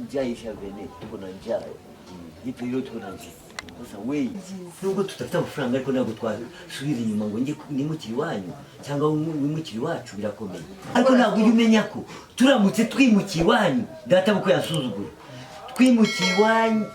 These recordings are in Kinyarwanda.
njaa ishavene, tuko na njaa. Ipo hilo tuko na njaa. Sasa wewe nubwo tutafite amafaranga ariko ntabwo twasubira inyuma ngo nje nimukiri wanyu cyangwa nimukiri wacu birakomeye. Ariko ntabwo umenya ko turamutse twimukiye wanyu data buko yasuzugura. Twimukiye wanyu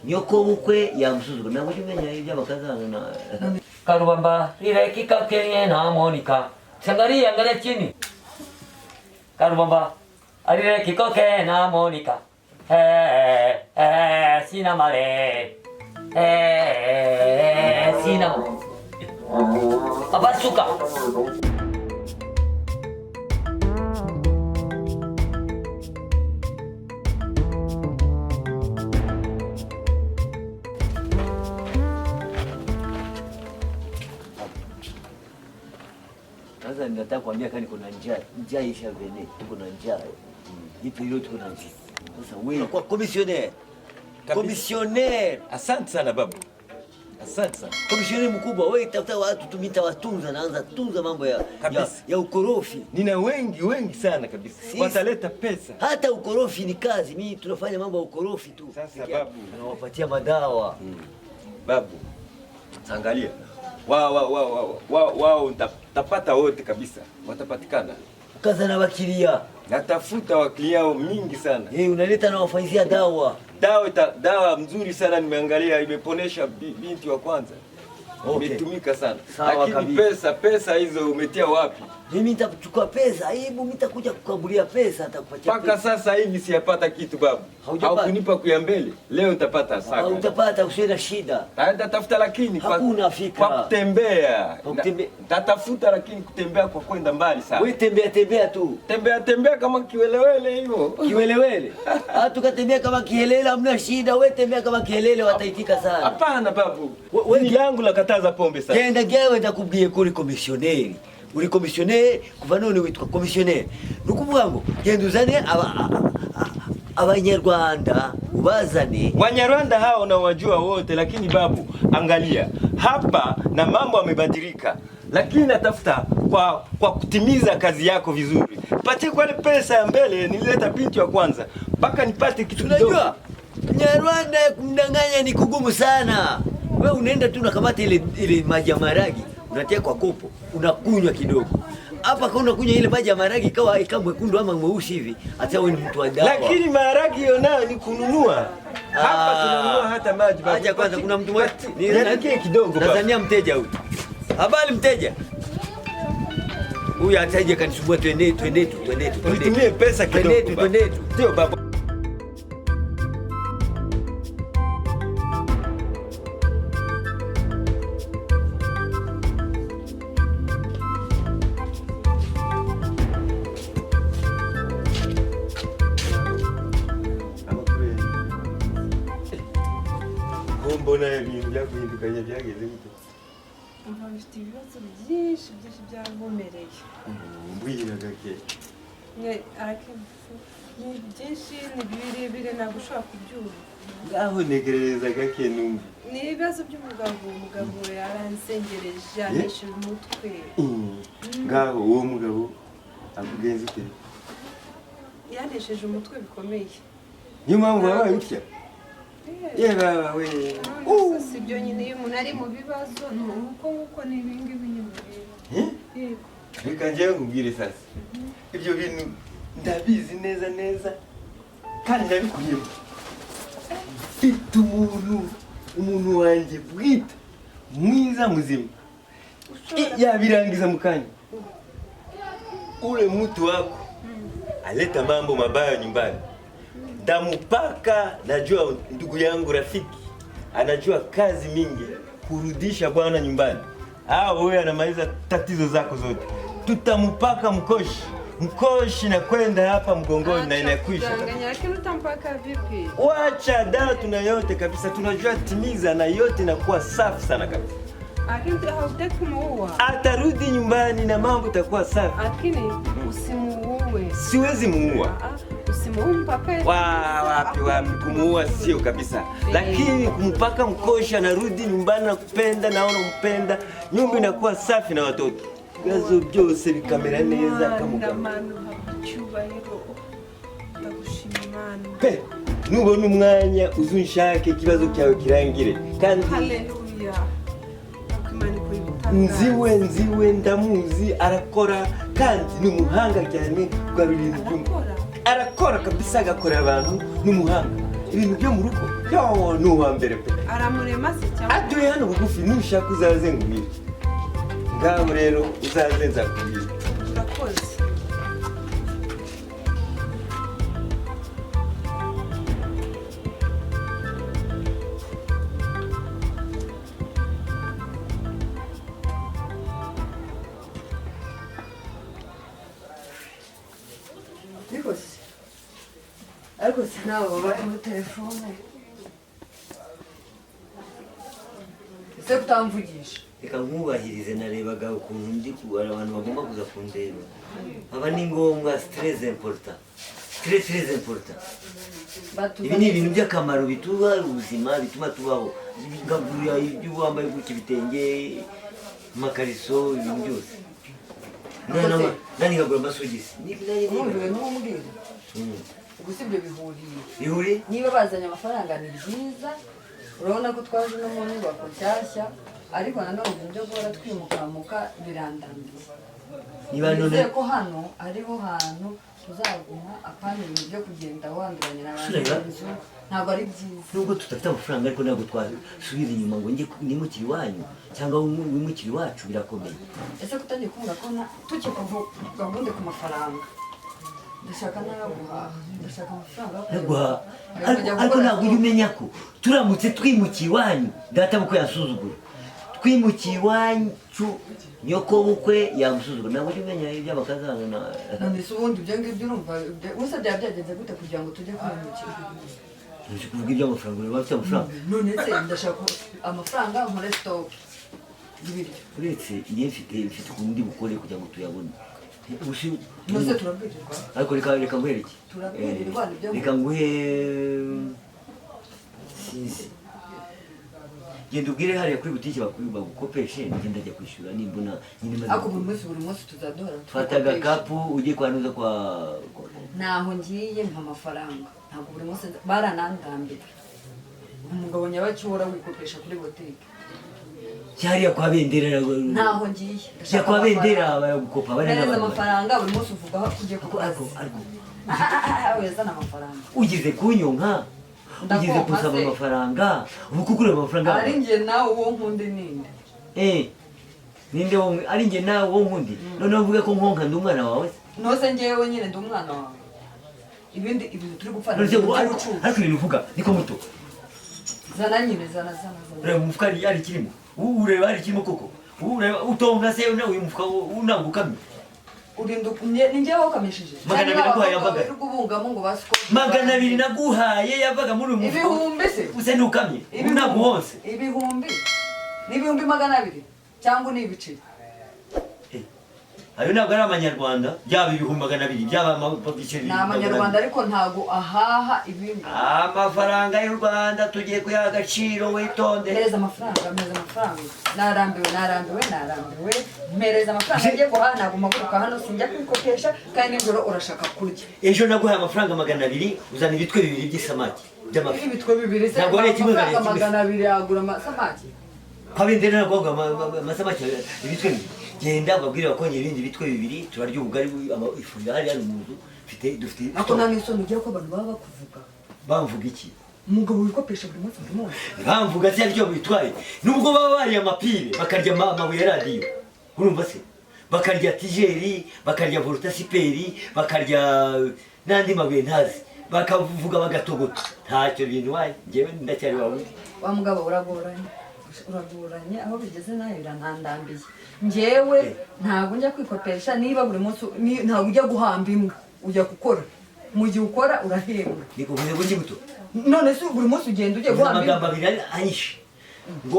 nyoko bukwe yamusuzugura. Ntabwo umenya ibyo bakazana na Karubamba irekika kenye na Monica. Angalia chini. Karubamba irekika kenye na Monica. Sina male. Sina. Abasuka. Sasa ninataka kuambia kani kuna njaa ishavene, tuko na njaa. Ipo hilo tuko na njaa. Sasa wewe kwa commissionaire. Asante sana babu. Asante sana. Commissionaire mkubwa, wewe tafuta watu tumita watunza, naanza tunza mambo ya ukorofi. Nina wengi sana kabisa. Wataleta pesa. Hata ukorofi ni kazi. Mimi tunafanya mambo ya ukorofi tu. Sasa babu, tunawapatia madawa. Babu, angalia. Wao tapata wote kabisa. Watapatikana. Kaza na wakilia. Natafuta wakilia mingi sana. Unaleta na wafanyia dawa. Dawa mzuri sana nimeangalia, imeponesha binti wa kwanza. Okay. Imetumika sana. Sawa, lakini pesa hizo umetia wapi? Mimi nitachukua pesa, hebu nitakuja kukabulia pesa atakupatia. Paka sasa hivi siyapata kitu babu. Haukunipa kuya mbele. Leo utapata saka. Utapata usiwe shida. Tafuta lakini hakuna fika. Kwa kutembea. Tatafuta lakini kutembea kwa kwenda mbali sana. Wewe tembea tu. Tembea kama kiwelewele hivyo. Kiwelewele. Hata ukatembea kama kihelele hamna shida. Wewe tembea kama kihelele wataitika sana. Hapana babu. Wewe yangu la kataza pombe sana. Kenda gawe ndakubwiye kuri commissionaire. Uri commissionaire kuva none witwa commissionaire. Nukuvuga ngo genda uzane Abanyarwanda ubazane. Wanyarwanda hao na wajua wote, lakini babu angalia hapa na mambo yamebadilika, lakini natafuta kwa kutimiza kazi yako vizuri. Patie kwa pesa ya mbele nilileta binti wa kwanza mpaka nipate kitu kidogo. Unajua Nyarwanda kumdanganya ni kugumu sana. Wewe unaenda tu unakamata ile maji ya maragi unatia kwa kopo unakunywa kidogo. Hapa kwa unakunywa ile maji ya maragi ikawa mwekundu ama mweusi hivi, hata wewe ni mtu wa dawa. Lakini maragi hiyo nayo ni kununua. Hapa tunanunua hata maji. Acha kwanza kuna mtu mmoja nielekee kidogo baba. Tanzania mteja huyu. Habari mteja. Huyu ataje kanisumbua twende tu. Nitumie pesa kidogo. Twende tu. Ndio baba. Mbona ibintu byaguhindukanye byageze gute? Mfite ibibazo byinshi byagomereye. Mbwira gake. Ni byinshi ni birebire ntabwo ushobora kubyumva. Ngaho negereza gake numva. Ni ibibazo by'umugabo yaransengereje anishyura umutwe. Ngaho uwo mugabo akugenza ute? Yanesheje umutwe bikomeye. Niyo mpamvu wabaye utya? Yeba we. Si byo nyine iyo umuntu ari mu bibazo nuko ni ibingibi nyine. Yego. Reka njyewe nkubwire sasa. Ibyo bintu ndabizi neza kandi ndabikuyemo. Mfite umuntu wanjye bwite mwiza muzima. Yabirangiza mukanya. Ule mtu wako aleta mambo mabaya nyumbani. Damupaka najua ndugu yangu rafiki anajua kazi mingi kurudisha bwana nyumbani. Wewe anamaliza tatizo zako zote. Tutamupaka mkoshi na kwenda hapa mgongoni na inakwisha. Lakini utampaka vipi? Wacha dawa tunayote kabisa, tunajua timiza na yote inakuwa safi sana kabisa. Lakini hautaki kumuua. Atarudi nyumbani na mambo itakuwa safi. Lakini usimuue. Siwezi muua. Wapi kumuua sio kabisa. Lakini kumpaka mkosha narudi nyumbani na kupenda naona mpenda, nyumba inakuwa safi na watoto. Gazo byose bikamera neza kamuka. Ndamanu cyubahiro. Ndagushimira. Mana. pe nubona umwanya uzunshake ikibazo cyawe kirangire kandi Haleluya. Imana ikora ibitangaza. nziwe ndamuzi arakora kandi ni umuhanga cyane kwa ibintu byo arakora kabisa agakorera abantu n'umuhanga ibintu byo mu rugo yo ni uwa mbere pe Aramurema se cyangwa atuye hano bugufi nushaka uzaze ngubire ngaho rero uzaze nzakubwira urakoze. ariko sinabo bari muri telefone ese kutamvugisha reka nkubahirize narebaga ukuntu ndi kubara abantu bagomba kuza kundeba aba ni ngombwa stress important ibi ni ibintu by'akamaro bituba ubuzima bituma tubaho ngagurira ibyo wambaye gutya ibitenge amakariso ibintu byose nani ngagura amasogisi nkumviwe n'umubwira ubu si ibyo bihuriye niba bazanye amafaranga ni byiza urabona ko twaje no mu nyubako nshyashya ariko nanone ibyo guhora twimukamuka birandambiye nizeye ko hano ariho hantu tuzaguma apana ibintu byo kugenda wanduranya n'abandi nzu ntabwo ari byiza nubwo tudafite amafaranga ariko ntabwo twasubira inyuma ngo nimukiri iwanyu cyangwa wimukiri iwacu birakomeye ese kutangiye kumva ko tukikuvuga gahunda ku mafaranga ndashaka n'aguhaha ndashaka amafaranga ariko ntabwo ujya umenya ko turamutse twimukiye iwanyu data bukwe yasuzugura twimukiye iwacu nyoko bukwe yamusuzugura ntabwo ujya umenya iby'abakazana none se ubundi ibyo ngibyo urumva gusa byaba byagenze gute kugira ngo tujye kwimukira ntuzi kuvuga iby'amafaranga ureba bafite amafaranga none se ndashaka amafaranga nkore stock y'ibiryo uretse iyo mfite ukundi bukore kugira ngo tuyabone nose turabwirirwa ariko reka nguhere iki turabwirirwa nibyo reka nguhe sinzi genda ubwire hariya kuri butike bagukopeshe ngenda ajya kwishyura nimbona nyine maze ako buri munsi tuzaduhora fata agakapu ujye kwanuza kwa naho ngiye mpa amafaranga ntabwo buri munsi baranandambira umugabo nyabacyura wikopesha kuri botike cyariya kwa bendera ntaho ngiye cya kwa bendera baragukopa neza amafaranga buri munsi uvuga ko ugiye kukaza wezana amafaranga ugize kunyonka ugize kusaba amafaranga ubu kugura amafaranga ari njye nawe uwo nkundi ninde ninde wo ari njye nawe wo nkundi none uvuge ko nkonka ndi umwana wawe nose njyewe nyine ndi umwana wawe ibintu turi gupfana ariko ibintu uvuga niko muto zana nyine zana ureba umufuka ari kirimo ureba ari kirimo koko ureba utonga se nawe uyu mufuka unangukamye ni njyewe wakamishije Magana abiri naguhaye yavaga kubungamo ngo basiko Magana abiri naguhaye yavaga muri uyu mufuka ibihumbi se use nukamye ntabwo hose ibihumbi n'ibihumbi 200 cyangwa ni ibiceri ayo ntabwo ari amanyarwanda byaba ibihumbi 200 byaba amabiceri ni amanyarwanda ariko ntago ahaha ibindi amafaranga y'u Rwanda tugiye kuyaha agaciro witonde mpereza amafaranga narambiwe mpereza amafaranga ngiye guhaha ntabwo mpaguruka hano sinjya kwikopesha kandi nijoro urashaka kurya ejo naguhaye amafaranga 200 uzana ibitwe 2 by'isamaki by'amafi ibitwe 2 se ntabwo ari kimwe amafaranga 200 yagura amasamaki kabendera nagoga amasamaki ibitwe 2 genda babwire bakongera ibindi bitwe 2 turarya ubugari ifu yari ari mu nzu dufite ako nani isoni ugiye ko abantu baba bakuvuga bamvuga iki umugabo wikopesha buri munsi bamvuga se aryo bitwaye nubwo baba bari amapire bakarya amabuye ya radiyo urumva se bakarya tijeri bakarya voltasiperi bakarya n'andi mabuye ntazi bakavuga bagatogota ntacyo bintu waye njyewe ndacyari wawe wa mugabo uragoranye aho bigeze nayo birantandambiye njyewe ntabwo njya kwikopesha niba buri munsi ntabwo ujya guhamba imbwa ujya gukora mu gihe ukora urahembwa niko vuze ngo kibuto none se buri munsi ugenda ujye guhamba imbwa amagambo abiri anyishe ngo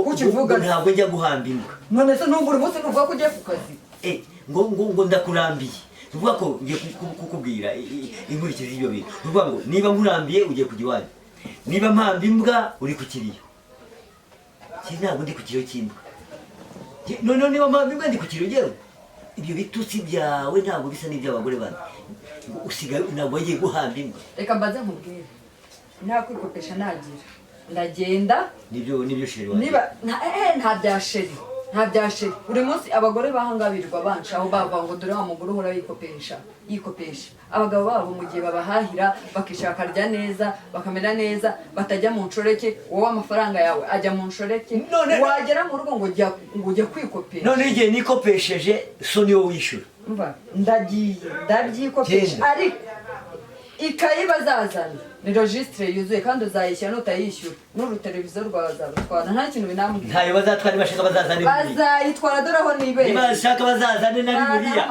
ntabwo njya guhamba imbwa none se n'ubu buri munsi nuvuga ko ugiye ku kazi ngo ndakurambiye uvuga ko ngiye kukubwira inkurikizi y'ibyo bintu uvuga ngo niba nkurambiye ugiye kujya iwanyu niba mpamba imbwa uri ku kiriyo ntabwo ndi ku kiriyo cy'imbwa noneho niba mpamba imbwa ndi ku kiriyo njyewe ibyo bitutsi byawe ntabwo bisa n'iby'abagore bandi usigaye ntabwo wagiye guhamba imbwa. reka mbaze nkubwire nta kwikopesha nagira ndagenda nibyo sheri wanjye. niba nta bya sheri buri munsi abagore bahangabirirwa banshaho bava ngo dore wa mugore uhora yikopesha abagabo babo mu gihe babahahira bakishaka karya neza bakamera neza batajya mu nshoreke wowe amafaranga yawe ajya mu nshoreke wagera mu rugo ngo ujya kwikopesha. none igihe nikopesheje so niwo wishyura. mva ndagiye ndabyikopesha ariko ikayi bazazana ni registre yuzuye kandi uzayishyura nutayishyura n'uruteleviziyo rwawe bazarutwara nta kintu binambwira. ntayo bazatwara bashaka bazazane bazayitwara dore aho nibere bashaka bazazane na Bibiliya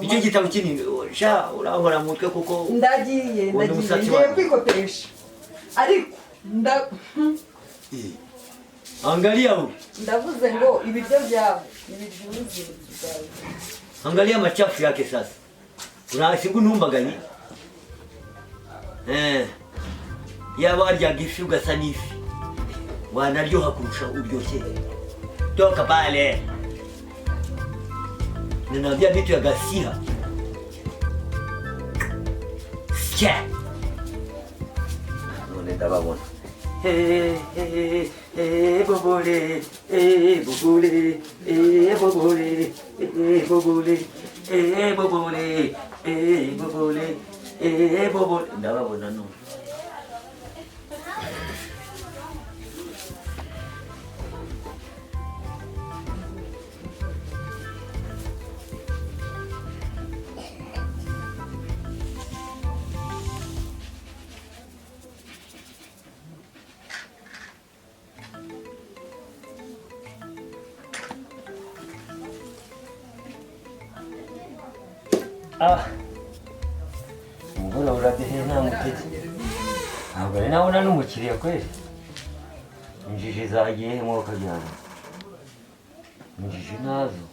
icyo gitabo kinini sha urahora mu mutwe kuko ndagiye ngiye kwikopesha ariko angalia huko ndavuze ngo ibiryo byawe ibiryo byawe angalia machafu yake sasa unasigu ntumbaganye yaba waryaga ifi ugasa n'ifi wanaryoha kurusha uryoshye. Toka pale ninaambia vitu ya ghasia. Sikia none ndababona bobole bobole bobole bobole bobole bobole ndababona no. Mbona uradehe nta mutezi ntabwo ari nabona n'umukiriya kweli. Injiji zagiye mu kabyana injiji nazo